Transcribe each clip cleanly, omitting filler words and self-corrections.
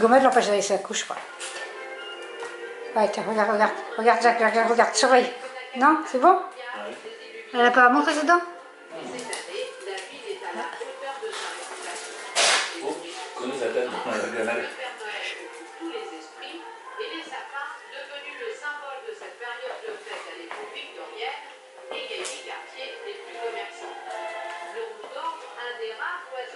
Gommel l'empêche d'aller se couche, quoi. Ouais, tiens, regarde, regarde, regarde, Jacques, regarde, regarde, surveille. Non, c'est bon? Elle n'a pas montré ses dents? Oh, connais sa tête, Lionel.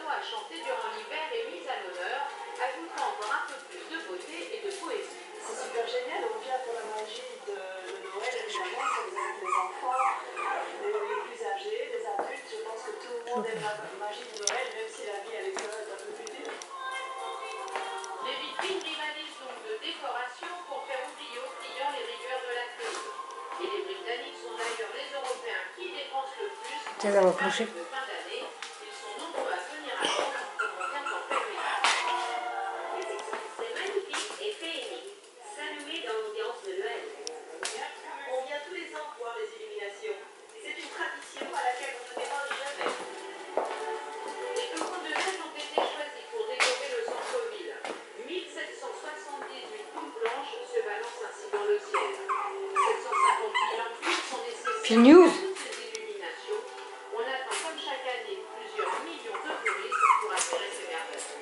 À chanter durant l'hiver est mise à l'honneur, ajoutant encore un peu plus de beauté et de poésie. C'est super génial, on vient pour la magie de Noël, évidemment, ça vous avec les enfants, les plus âgés, les adultes. Je pense que tout le monde aime la magie de Noël, même si la vie avec Noël est un peu plus dure. Les vitrines rivalisent donc de décoration pour faire oublier aux clients les rigueurs de la crise. Et les Britanniques sont d'ailleurs les Européens qui dépensent le plus en cette période de fin d'année. Ils sont nombreux à venir à Londres comme on vient d'en faire une. C'est magnifique et féerique. Salué dans l'ambiance de Noël. On vient tous les ans voir les illuminations. C'est une tradition à laquelle on ne déroge jamais. Les flocons de neige ont été choisis pour décorer le centre-ville. 1778 poules blanches se balancent ainsi dans le ciel. 750 000 ampoules sont nécessaires News. pour toutes ces illuminations. On attend comme chaque année plusieurs millions de touristes pour admirer ces merveilles.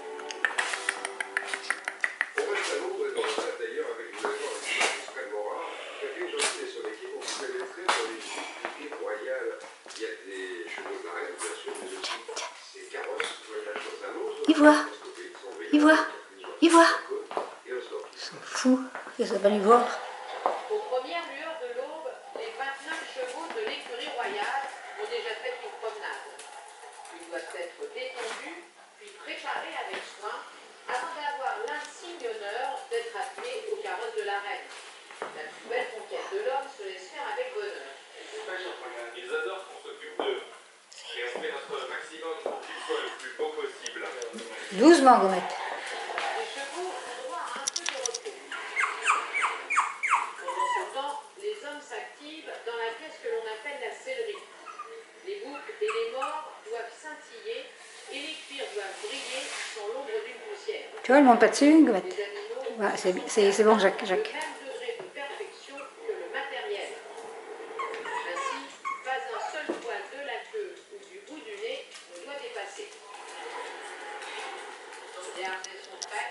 On reste à Londres et dans le stade d'ailleurs avec une extrêmement rare. Catherine Johnson est son équipe, on vous pénétrer dans les équipes royales. Il y a des chevaux de la reine, bien sûr, mais aussi des carrosses. Il voit, il voit, il voit. Ils sont fous, ils sont pas lui voir. Aux premières lueurs de l'aube, les 29 chevaux de l'écurie royale ont déjà fait une promenade. Ils doivent être détendus, puis préparés avec soin, avant d'avoir l'insigne honneur d'être attelés au carrosse de la reine. La plus belle conquête de l'homme se laisse faire avec bonheur. Ils adorent qu'on s'occupe d'eux. Et on fait notre maximum pour qu'ils soient le plus beau possible. Doucement, Gommette. Les chevaux ont droit à un peu de repos. Pendant ce temps, les hommes s'activent dans la pièce que l'on appelle la sellerie. Les boucs et les morts doivent scintiller et les cuirs doivent briller sans l'ombre d'une poussière. Tu vois, elle monte pas dessus, Gommette. Les animaux Ouais, c'est bon, Jacques. le même degré de perfection que le matériel. Ainsi, pas un seul poil de la queue ou du bout du nez ne doit dépasser. Les harnais sont prêts,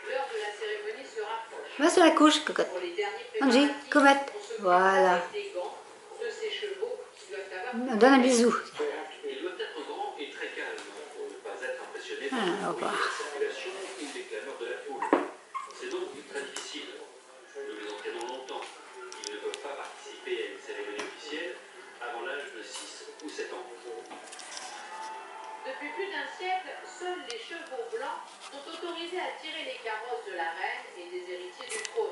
l'heure de la cérémonie se rapproche. Va sur la couche, cocotte. Pour les derniers Angie, préparatifs, Gommette. on s'occupe Voilà. avec des gants de ces chevaux qui doivent avoir... Donne un bisou. Il doit être grand et très calme pour ne pas être impressionné par Ah, au revoir. la circulation ou les clameurs de la foule. C'est donc très difficile. Nous les entraînons longtemps. Ils ne peuvent pas participer à une cérémonie officielle avant l'âge de 6 ou 7 ans. Depuis plus d'un siècle, seuls les chevaux blancs sont autorisés à tirer les carrosses de la reine et des héritiers du trône.